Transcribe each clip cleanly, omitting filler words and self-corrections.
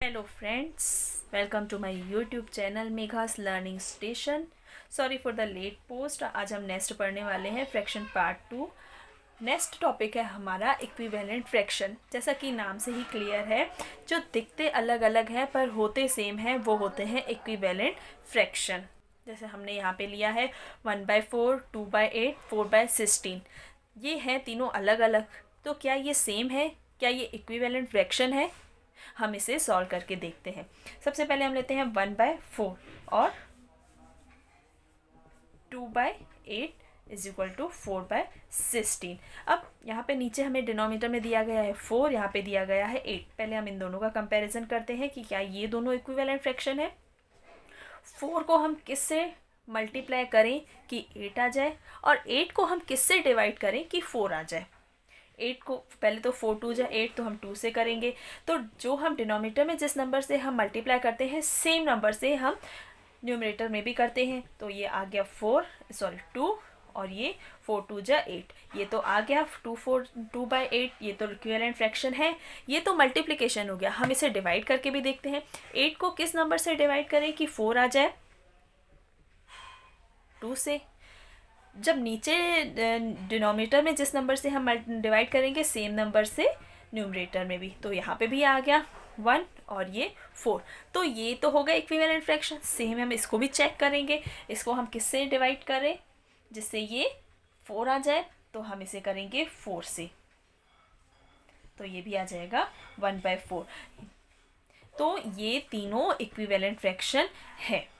Hello friends, welcome to my YouTube channel Megha's learning station. Sorry for the late post. आज हम next पढ़ने वाले हैं फ्रैक्शन पार्ट 2। नेक्स्ट टॉपिक है हमारा इक्विवेलेंट फ्रैक्शन। जैसा कि नाम से ही क्लियर है, जो दिखते अलग अलग हैं पर होते सेम हैं वो होते हैं इक्विवेलेंट फ्रैक्शन। जैसे हमने यहाँ पे लिया है 1/4, 2/8, 4/16। ये हैं तीनों अलग अलग, तो क्या ये सेम है? क्या ये इक्विवेलेंट फ्रैक्शन है? हम इसे सॉल्व करके देखते हैं। सबसे पहले हम लेते हैं 1/4 और 2/8 इज इक्वल टू 4/16। अब यहाँ पे नीचे हमें डिनोमिनेटर में दिया गया है 4, यहाँ पे दिया गया है 8। पहले हम इन दोनों का कंपैरिजन करते हैं कि क्या ये दोनों इक्विवेलेंट फ्रैक्शन है। 4 को हम किससे मल्टीप्लाई करें कि 8 आ जाए, और 8 को हम किससे डिवाइड करें कि 4 आ जाए। 8 को पहले तो 4 2 जा 8, तो हम 2 से करेंगे। तो जो हम डिनोमिनेटर में जिस नंबर से हम मल्टीप्लाई करते हैं, सेम नंबर से हम न्यूमरेटर में भी करते हैं। तो ये आ गया 2, और ये 4 2 जा 8। ये तो आ गया 2/8। ये तो इक्विवेलेंट फ्रैक्शन है। ये तो मल्टीप्लिकेशन हो गया। हम इसे डिवाइड करके भी देखते हैं। 8 को किस नंबर से डिवाइड करें कि 4 आ जाए? 2 से। जब नीचे डिनोमिनेटर में जिस नंबर से हम डिवाइड करेंगे, सेम नंबर से न्यूमरेटर में भी। तो यहाँ पे भी आ गया 1 और ये 4। तो ये तो होगा इक्विवेलेंट फ्रैक्शन। सेम हम इसको भी चेक करेंगे। इसको हम किससे डिवाइड करें जिससे ये 4 आ जाए? तो हम इसे करेंगे 4 से, तो ये भी आ जाएगा 1/4। तो ये तीनों इक्विवेलेंट फ्रैक्शन है।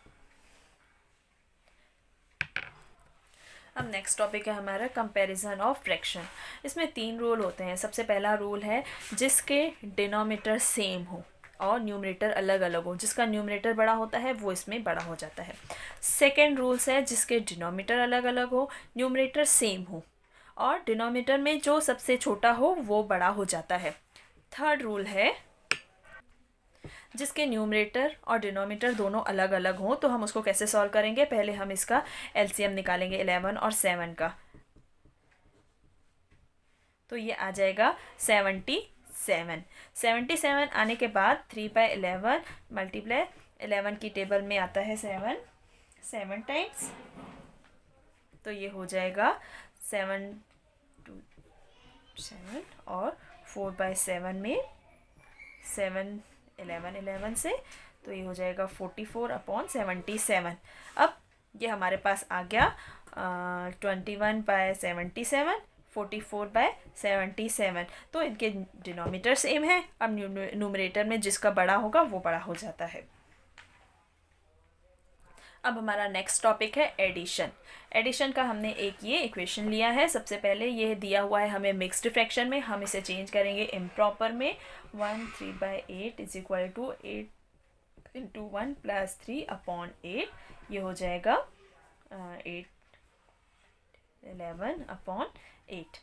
अब नेक्स्ट टॉपिक है हमारा कंपैरिजन ऑफ फ्रैक्शन। इसमें 3 रूल होते हैं। सबसे पहला रूल है जिसके डिनोमिनेटर सेम हो और न्यूमरेटर अलग अलग हो। जिसका न्यूमरेटर बड़ा होता है वो इसमें बड़ा हो जाता है। सेकेंड रूल्स है जिसके डिनोमिनेटर अलग अलग हो, न्यूमरेटर सेम हो, और डिनोमिनेटर में जो सबसे छोटा हो वो बड़ा हो जाता है। थर्ड रूल है जिसके न्यूमरेटर और डिनोमिनेटर दोनों अलग अलग हों। तो हम उसको कैसे सॉल्व करेंगे? पहले हम इसका एलसीएम निकालेंगे 11 और 7 का। तो ये आ जाएगा 77। 77 आने के बाद 3/11 मल्टीप्लाई 11 की टेबल में आता है 7 टाइम्स। तो ये हो जाएगा 7 2 7, और 4/7 में 7 11 से, तो ये हो जाएगा 44/77। अब ये हमारे पास आ गया 21/77, 44/77। तो इनके डिनोमिनेटर सेम है। अब न्यूमरेटर में जिसका बड़ा होगा वो बड़ा हो जाता है। अब हमारा नेक्स्ट टॉपिक है एडिशन। एडिशन का हमने एक ये इक्वेशन लिया है। सबसे पहले ये दिया हुआ है हमें मिक्स्ड फ्रैक्शन में, हम इसे चेंज करेंगे इम्प्रॉपर में। 1 3/8 is equal to 8 into 1 plus 3/8। ये हो जाएगा 8 11/8।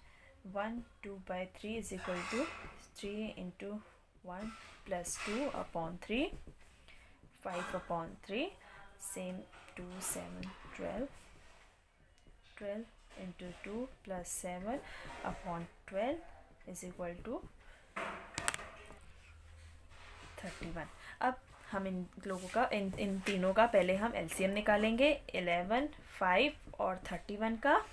1 2/3 is equal to 3 into 1 plus 2/3, 5/3। Same 2 7 12 12 into 2 plus 7/12 is equal to 31। अब हम इन लोगों का इन तीनों का पहले हम एलसीएम निकालेंगे 11 5 और 31 का।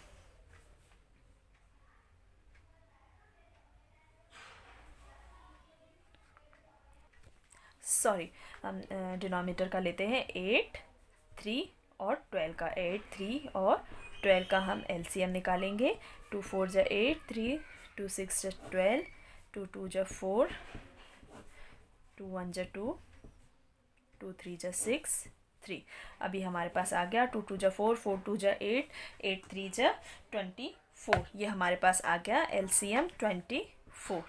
सॉरी, हम डिनोमिनेटर का लेते हैं 8 3 और 12 का। 8 3 और 12 का हम एलसीएम निकालेंगे। 2 4 जा 8, 3 2 6 जा 12, 2 2 जा 4, 2 1 जा 2, 2 3 जा 6 3। अभी हमारे पास आ गया 2 2 जा 4, 4 2 जा 8, 8 3 जा 24। ये हमारे पास आ गया एलसीएम 24।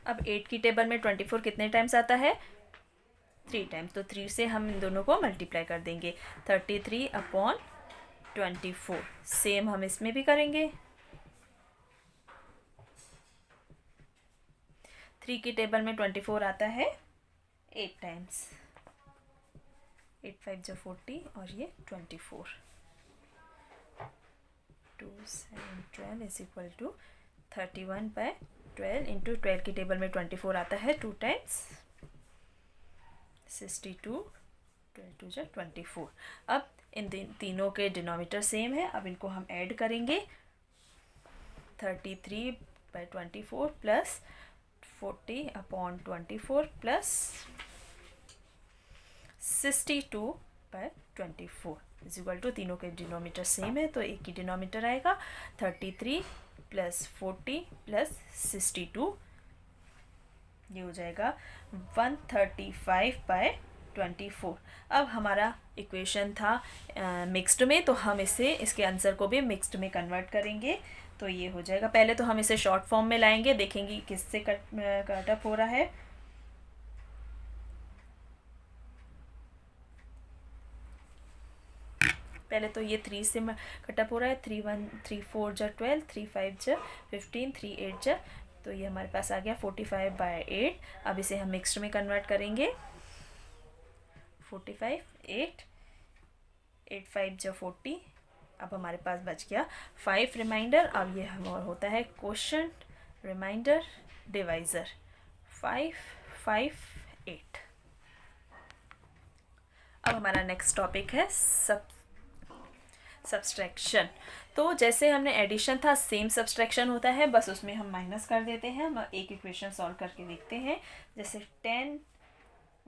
अब 8 की टेबल में 24 कितने टाइम्स आता है? 3 टाइम्स। तो 3 से हम इन दोनों को मल्टीप्लाई कर देंगे, 33/24। सेम हम इसमें भी करेंगे। 3 की टेबल में 24 आता है 8 टाइम्स। 8 5 जा 40 और ये 24। 2 7 12 इज इक्वल टू 31/12 इंटू 12 की टेबल में 24 आता है 2 टाइम्स 62 12 2 जा 24। अब इन तीनों के डिनोमीटर सेम है, अब इनको हम ऐड करेंगे 33/24 plus 40/24 plus 62/24 is equal to, तीनों के डिनोमीटर सेम है तो एक ही डिनोमीटर आएगा 33 प्लस 40 प्लस 62, ये हो जाएगा 135/24। अब हमारा इक्वेशन था मिक्स्ड में, तो हम इसके आंसर को भी मिक्स्ड में कन्वर्ट करेंगे। तो ये हो जाएगा, पहले तो हम इसे शॉर्ट फॉर्म में लाएंगे, देखेंगे किससे कट अप हो रहा है। पहले तो ये 3 से कटअप हो रहा है, 3 1 3 4 जा 12, 3 5 जा 15, 3 8 जा, तो ये हमारे पास आ गया 45/8। अब इसे हम मिक्स्ड में कन्वर्ट करेंगे, 45 8 8 5 जा 40, अब हमारे पास बच गया 5 रिमाइंडर। अब ये होता है क्वोशंट रिमाइंडर डिवाइज़र 5 5 8। अब हमारा नेक्स्ट टॉपिक है सब्सट्रैक्शन। तो जैसे हमने एडिशन था, सेम सब्सट्रैक्शन होता है, बस उसमें हम माइनस कर देते हैं। हम एक इक्वेशन सॉल्व करके देखते हैं, जैसे 10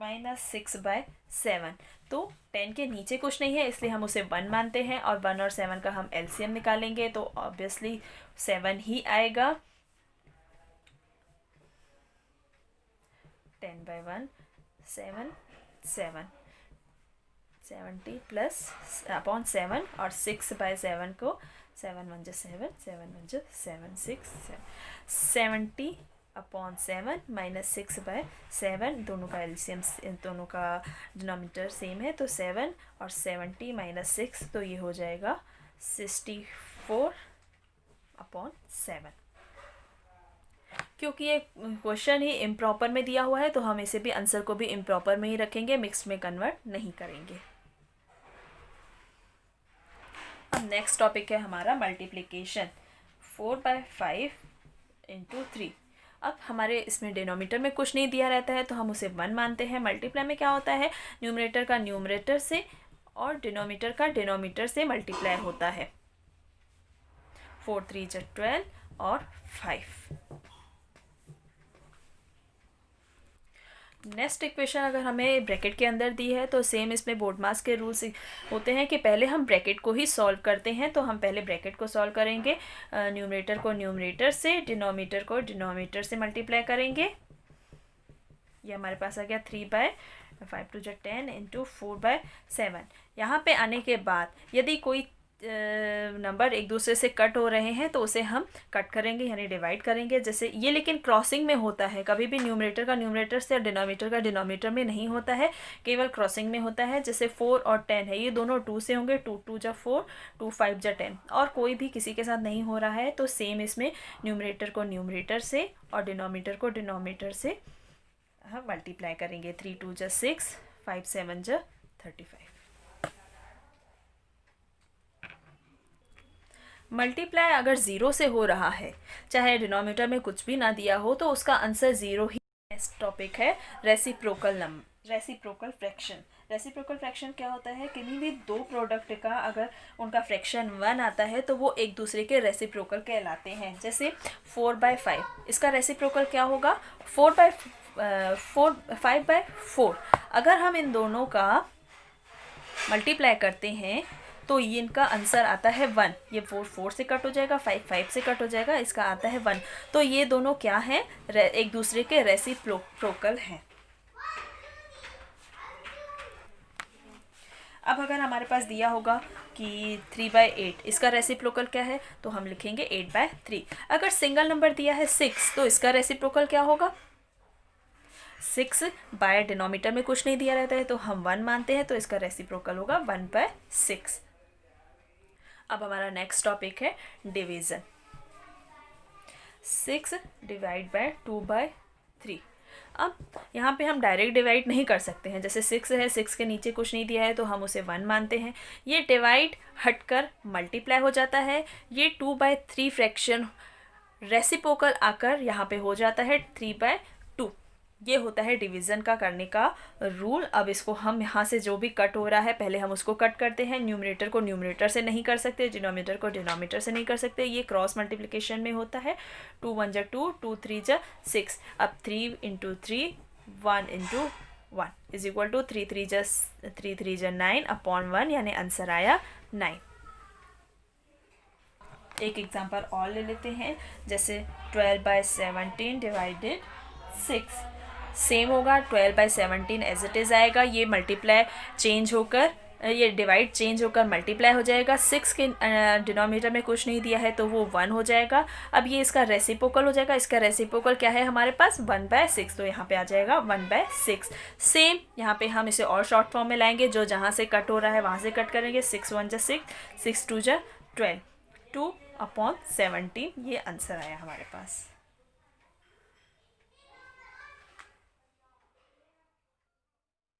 - 6/7। तो 10 के नीचे कुछ नहीं है, इसलिए हम उसे 1 मानते हैं, और 1 और 7 का हम एलसीएम निकालेंगे तो ऑब्वियसली 7 ही आएगा। 10/1 7 7 70 प्लस अपॉन 7, और 6/7 को 7 1 7 7 1 7 6 70/7 माइनस 6/7, दोनों का एलसीएम, दोनों का डिनोमिनेटर सेम है, तो 7 और 70 माइनस 6, तो ये हो जाएगा 64/7। क्योंकि ये क्वेश्चन ही इम्प्रॉपर में दिया हुआ है, तो हम इसे भी आंसर को भी इम्प्रॉपर में ही रखेंगे, मिक्स्ड में कन्वर्ट नहीं करेंगे। अब नेक्स्ट टॉपिक है हमारा मल्टीप्लिकेशन, 4/5 इंटू 3। अब हमारे इसमें डिनोमीटर में कुछ नहीं दिया रहता है, तो हम उसे 1 मानते हैं। मल्टीप्लाई में क्या होता है, न्यूमरेटर का न्यूमरेटर से और डिनोमीटर का डिनोमीटर से मल्टीप्लाई होता है। 4 3 जा 12 और 5। नेक्स्ट इक्वेशन अगर हमें ब्रैकेट के अंदर दी है, तो सेम इसमें बोर्ड मास के रूल्स होते हैं कि पहले हम ब्रैकेट को ही सॉल्व करते हैं। तो हम पहले ब्रैकेट को सॉल्व करेंगे, न्यूमरेटर को न्यूमरेटर से, डिनोमीटर को डिनोमीटर से मल्टीप्लाई करेंगे। ये हमारे पास आ गया 3/5 2 10 इंटू 4/7। यहाँ पे आने के बाद यदि कोई नंबर एक दूसरे से कट हो रहे हैं, तो उसे हम कट करेंगे, यानी डिवाइड करेंगे। जैसे ये लेकिन क्रॉसिंग में होता है, कभी भी न्यूमरेटर का न्यूमरेटर से और डिनोमीटर का डिनोमीटर में नहीं होता है, केवल क्रॉसिंग में होता है। जैसे 4 और 10 है, ये दोनों 2 से होंगे, 2 2 जा 4 2 5 जा 10, और कोई भी किसी के साथ नहीं हो रहा है, तो सेम इसमें न्यूमरेटर को न्यूमरेटर से और डिनोमीटर को डिनोमीटर से हम मल्टीप्लाई करेंगे। 3 2 जा 6 5 7 जा 35। मल्टीप्लाई अगर ज़ीरो से हो रहा है, चाहे डिनोमीटर में कुछ भी ना दिया हो, तो उसका आंसर ज़ीरो ही। नेक्स्ट टॉपिक है रेसिप्रोकल फ्रैक्शन। रेसिप्रोकल फ्रैक्शन क्या होता है, किन्हीं भी दो प्रोडक्ट का अगर उनका फ्रैक्शन 1 आता है, तो वो एक दूसरे के रेसिप्रोकल कहलाते हैं। जैसे 4/5, इसका रेसिप्रोकल क्या होगा, 5/4। अगर हम इन दोनों का मल्टीप्लाई करते हैं, तो ये इनका आंसर आता है 1। ये 4 4 से कट हो जाएगा, 5 5 से कट हो जाएगा, इसका आता है 1। तो ये दोनों क्या हैं, एक दूसरे के रेसिप्रोकल हैं। अब अगर हमारे पास दिया होगा कि 3/8, इसका रेसिप्रोकल क्या है, तो हम लिखेंगे 8/3। अगर सिंगल नंबर दिया है 6, तो इसका रेसिप्रोकल क्या होगा, 6 बाय डिनोमीटर में कुछ नहीं दिया रहता है, तो हम 1 मानते हैं, तो इसका रेसिप्रोकल होगा 1/6। अब हमारा नेक्स्ट टॉपिक है डिवीज़न। 6 divide by 2/3। अब यहाँ पे हम डायरेक्ट डिवाइड नहीं कर सकते हैं, जैसे 6 है, 6 के नीचे कुछ नहीं दिया है तो हम उसे 1 मानते हैं। ये डिवाइड हटकर मल्टीप्लाई हो जाता है। ये 2/3 फ्रैक्शन रेसिप्रोकल आकर यहाँ पे हो जाता है 3/2। ये होता है डिवीज़न का करने का रूल। अब इसको हम यहाँ से जो भी कट हो रहा है पहले हम उसको कट करते हैं। न्यूमरेटर को न्यूमरेटर से नहीं कर सकते, डिनोमिनेटर को डिनोमिनेटर से नहीं कर सकते, ये क्रॉस मल्टीप्लिकेशन में होता है। 2 1 जा 2, 2 3 जा 6। अब 3 × 3, 1 × 1 इज इक्वल टू 3 3 जा 9 अपॉन 1, यानी आंसर आया 9। एक एग्जांपल और ले लेते हैं, जैसे 12/17 डिवाइडेड 6। सेम होगा, 12/17 एज इट इज़ आएगा। ये मल्टीप्लाई चेंज होकर, ये डिवाइड चेंज होकर मल्टीप्लाई हो जाएगा। 6 के डिनोमिनेटर में कुछ नहीं दिया है तो वो 1 हो जाएगा। अब ये इसका रेसिप्रोकल हो जाएगा। इसका रेसिप्रोकल क्या है हमारे पास? 1/6, तो यहाँ पे आ जाएगा 1/6। सेम यहाँ पे हम इसे और शॉर्ट फॉर्म में लाएंगे, जो जहाँ से कट हो रहा है वहाँ से कट करेंगे। 6 1 जा 6, 6 2 जा 12, 2/17, ये आंसर आया हमारे पास।